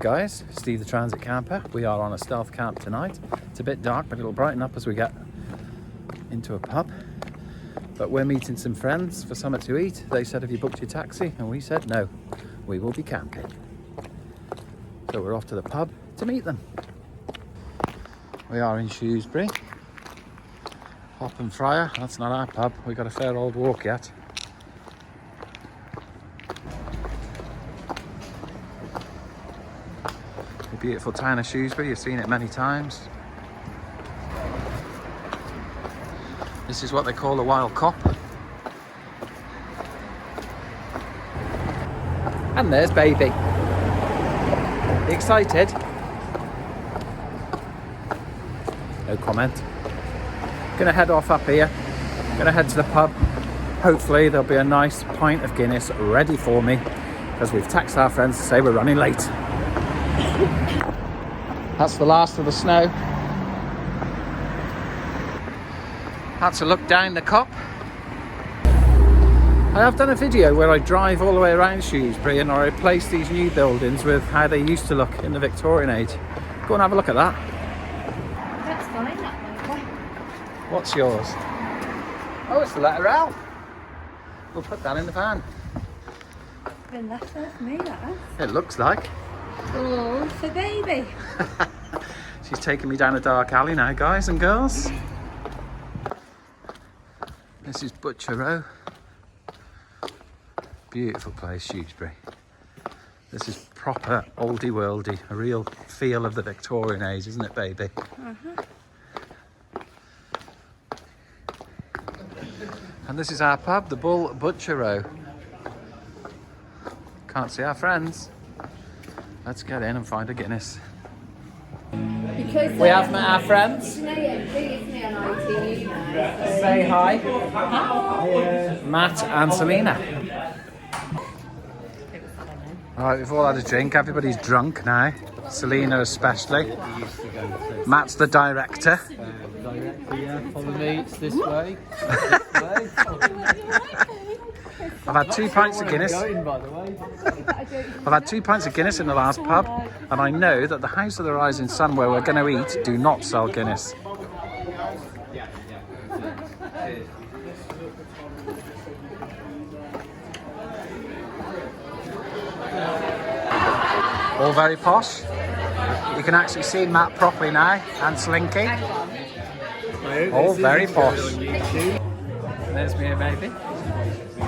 guys, Steve the Transit Camper. We are on a stealth camp tonight. It's a bit dark, but it'll brighten up as we get into a pub. But we're meeting some friends for something to eat. They said, have you booked your taxi? And we said, no, we will be camping. So we're off to the pub to meet them. We are in Shrewsbury. Hop and Friar, that's not our pub. We've got a fair old walk yet. The beautiful town of Shrewsbury, you've seen it many times. This is what they call a wild cop. And there's baby. Excited? No comment. Gonna head off up here. Gonna head to the pub. Hopefully there'll be a nice pint of Guinness ready for me, because we've texted our friends to say we're running late. That's the last of the snow. That's a look down the cop. I have done a video where I drive all the way around Shrewsbury and I replace these new buildings with how they used to look in the Victorian age. Go and have a look at that. That's fine, that one. What's yours? Oh, it's the letter L. We'll put that in the van. Been left there for me, that has. It looks like. Oh, for baby. She's taking me down a dark alley now, guys and girls. This is Butcher Row. Beautiful place, Shrewsbury. This is proper oldie worldy, a real feel of the Victorian age, isn't it, baby? And this is our pub, the Bull Butcher Row. Can't see our friends. Let's get in and find a Guinness. We have met our friends. Say hi. Matt and Selena. Alright, we've all had a drink. Everybody's drunk now. Selena especially. Matt's the director. Follow me, it's this way. I've had 2 pints of Guinness. I've had 2 pints of Guinness in the last pub, and I know that the House of the Rising Sun where we're going to eat do not sell Guinness. All very posh. You can actually see Matt properly now, and Slinky. All very posh. There's me, baby.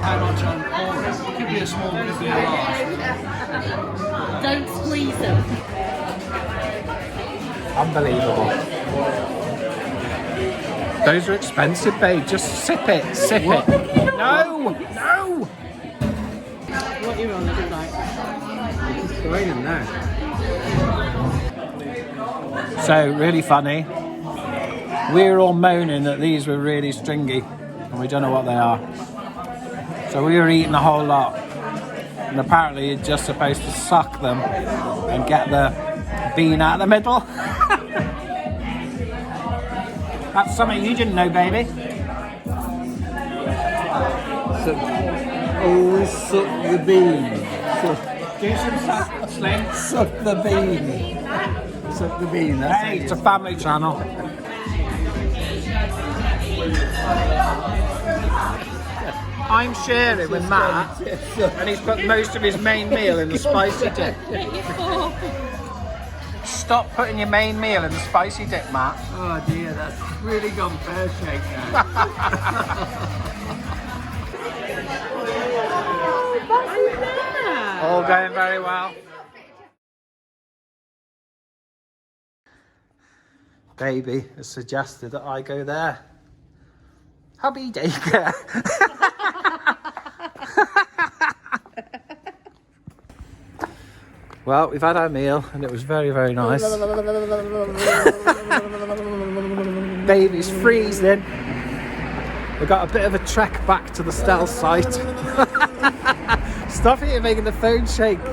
How much on corners? It could be a small, could be a large. Don't squeeze them. Unbelievable. Those are expensive, babe. Just sip it, sip it. No, no. What you on tonight? It's raining now. So, really funny. We're all moaning that these were really stringy, and we don't know what they are. So we were eating a whole lot, and apparently you're just supposed to suck them and get the bean out of the middle. That's something you didn't know, baby. Always suck the bean. Do some suck, Slim. Suck the bean. Suck the bean, that's Hey, it's a family channel. I'm sharing with Matt, and he's put most of his main meal in the spicy dip. Stop putting your main meal in the spicy dip, Matt. Oh dear, that's really gone pear-shaped now. All going very well. Baby has suggested that I go there. Hubby daycare. Well, we've had our meal and it was very, very nice. Baby's freezing. We've got a bit of a trek back to the stealth site. Stop it, you're making the phone shake.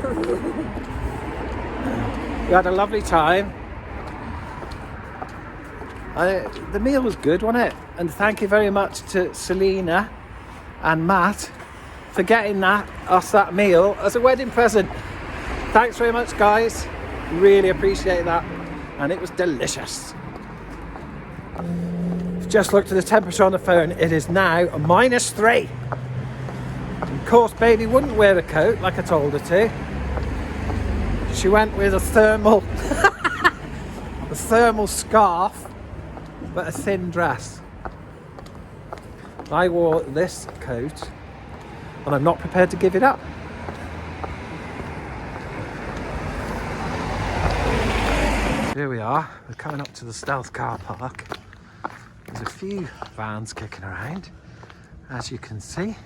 We had a lovely time. The meal was good, wasn't it? And thank you very much to Selena and Matt for getting us that meal as a wedding present. Thanks very much, guys. Really appreciate that. And it was delicious. Just looked at the temperature on the phone. It is now -3. Of course, baby wouldn't wear a coat like I told her to. She went with a thermal, a thermal scarf, but a thin dress. I wore this coat, and I'm not prepared to give it up. Here we are. We're coming up to the Stealth car park. There's a few vans kicking around, as you can see.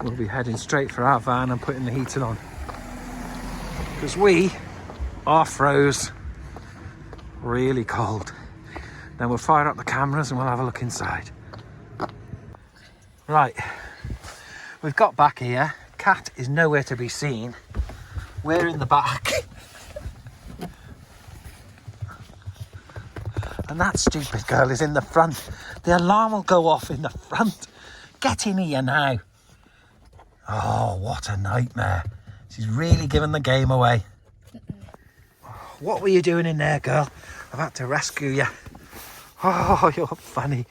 We'll be heading straight for our van and putting the heating on, because we are froze really cold. Then we'll fire up the cameras and we'll have a look inside. Right, we've got back here. Cat is nowhere to be seen. We're in the back. And that stupid girl is in the front. The alarm will go off in the front. Get in here now. Oh, what a nightmare. She's really given the game away. What were you doing in there, girl? I've had to rescue you. Oh, you're funny.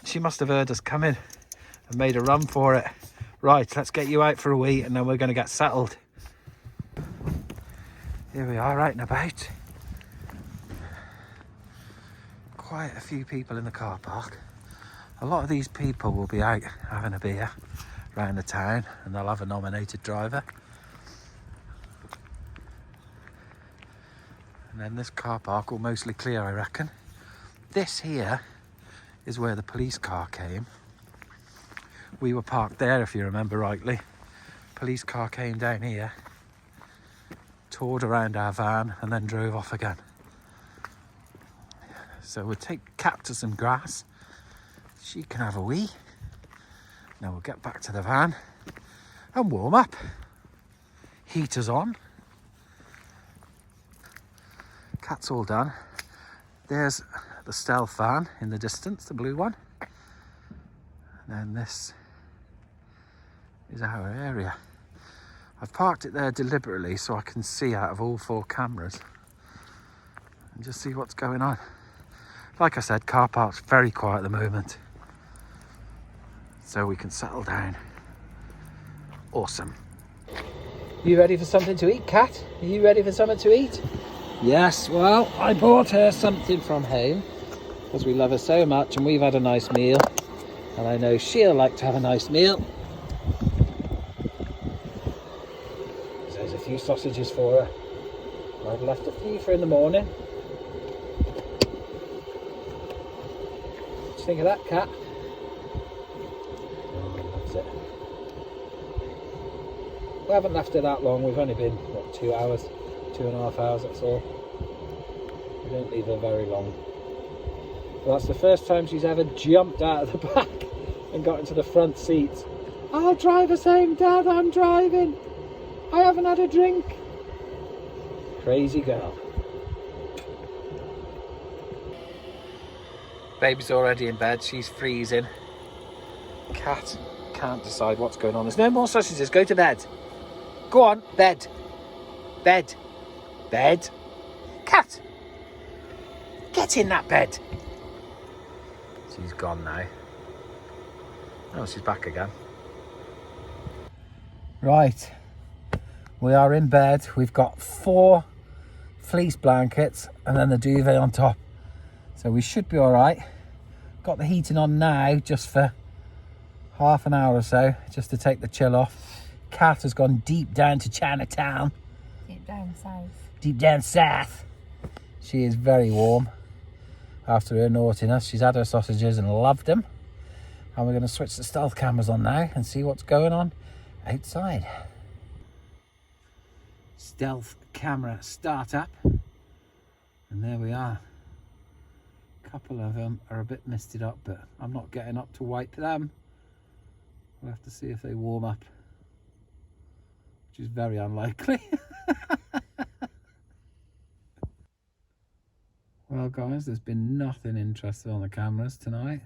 She must have heard us coming and made a run for it. Right, let's get you out for a wee and then we're going to get settled. Here we are, out and about. Quite a few people in the car park. A lot of these people will be out having a beer around the town, and they'll have a nominated driver. And then this car park will mostly clear, I reckon. This here is where the police car came. We were parked there, if you remember rightly. Police car came down here, toured around our van, and then drove off again. So we'll take Cat to some grass. She can have a wee. Now we'll get back to the van and warm up. Heater's on. Cat's all done. There's the Stealth van in the distance, the blue one. And then this is our area. I've parked it there deliberately so I can see out of all 4 cameras and just see what's going on. Like I said, car park's very quiet at the moment, so we can settle down. Awesome. You ready for something to eat, Cat? Are you ready for something to eat? Yes, well, I bought her something from home because we love her so much and we've had a nice meal. And I know she'll like to have a nice meal. So there's a few sausages for her. I've left a few for in the morning. What do you think of that, Cat? Oh, loves it. We haven't left her that long. We've only been, what, 2 hours? 2.5 hours, that's all. We don't leave her very long. Well, that's the first time she's ever jumped out of the back and got into the front seat. I'll drive us home, Dad, I'm driving. I haven't had a drink. Crazy girl. Baby's already in bed, she's freezing. Cat can't decide what's going on. There's no more sausages, go to bed. Go on, bed. Bed. Bed. Cat. Get in that bed. She's gone now. Oh, she's back again. Right. We are in bed. We've got 4 fleece blankets and then the duvet on top. So we should be all right. Got the heating on now just for half an hour or so, just to take the chill off. Cat has gone deep down to Chinatown. Deep down south. Deep down south. She is very warm after her naughtiness. She's had her sausages and loved them. And we're going to switch the stealth cameras on now and see what's going on outside. Stealth camera start up. And there we are. A couple of them are a bit misted up, but I'm not getting up to wipe them. We'll have to see if they warm up, which is very unlikely. Well guys, there's been nothing interesting on the cameras tonight,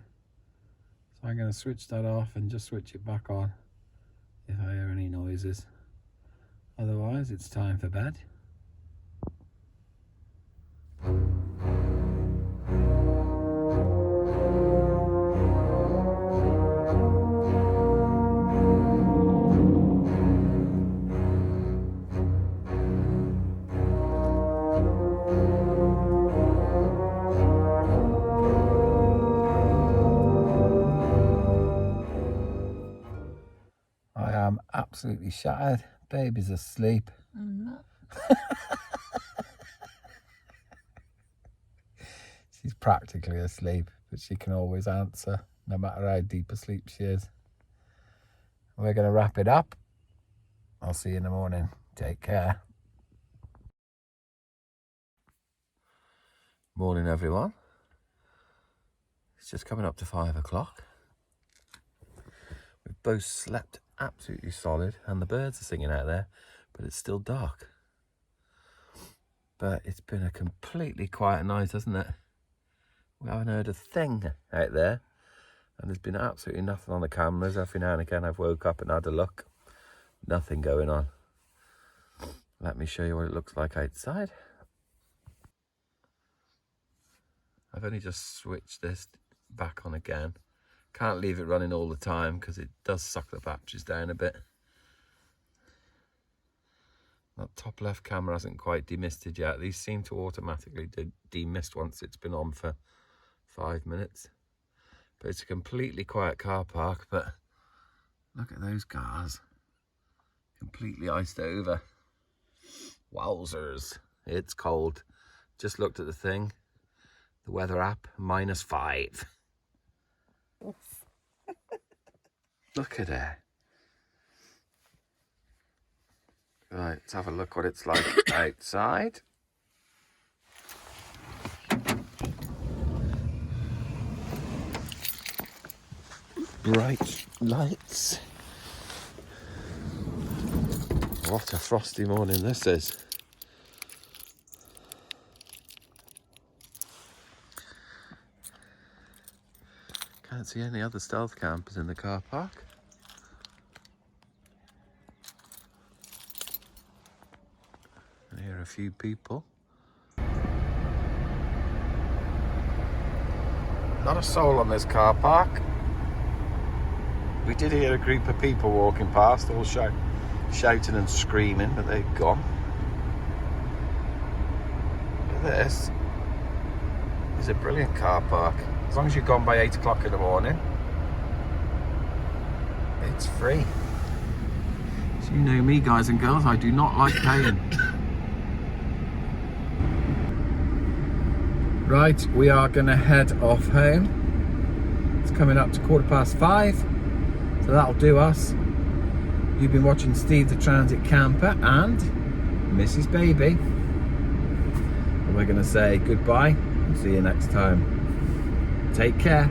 so I'm going to switch that off and just switch it back on if I hear any noises. Otherwise it's time for bed. absolutely shattered. Baby's asleep. She's practically asleep, but she can always answer, no matter how deep asleep she is. We're going to wrap it up. I'll see you in the morning. Take care. Morning, everyone. It's just coming up to 5 o'clock. We've both slept absolutely solid, and the birds are singing out there, but it's still dark. But it's been a completely quiet night, hasn't it? We haven't heard a thing out there, and there's been absolutely nothing on the cameras. Every now and again I've woke up and had a look. Nothing going on. Let me show you what it looks like outside. I've only just switched this back on again. Can't leave it running all the time because it does suck the batteries down a bit. That top left camera hasn't quite demisted yet. These seem to automatically demist once it's been on for 5 minutes. But it's a completely quiet car park, but look at those cars. Completely iced over. Wowzers. It's cold. Just looked at the thing. The weather app, -5. Look at it. Right, let's have a look what it's like outside. Bright lights. What a frosty morning this is. Can't see any other stealth campers in the car park. And here are a few people. Not a soul on this car park. We did hear a group of people walking past, all shouting and screaming, but they've gone. Look at this. It's a brilliant car park. As long as you've gone by 8 o'clock in the morning, it's free. So you know me, guys and girls, I do not like paying. Right, we are going to head off home. It's coming up to 5:15, so that'll do us. You've been watching Steve the Transit Camper and Mrs. Baby. And we're going to say goodbye and see you next time. Take care.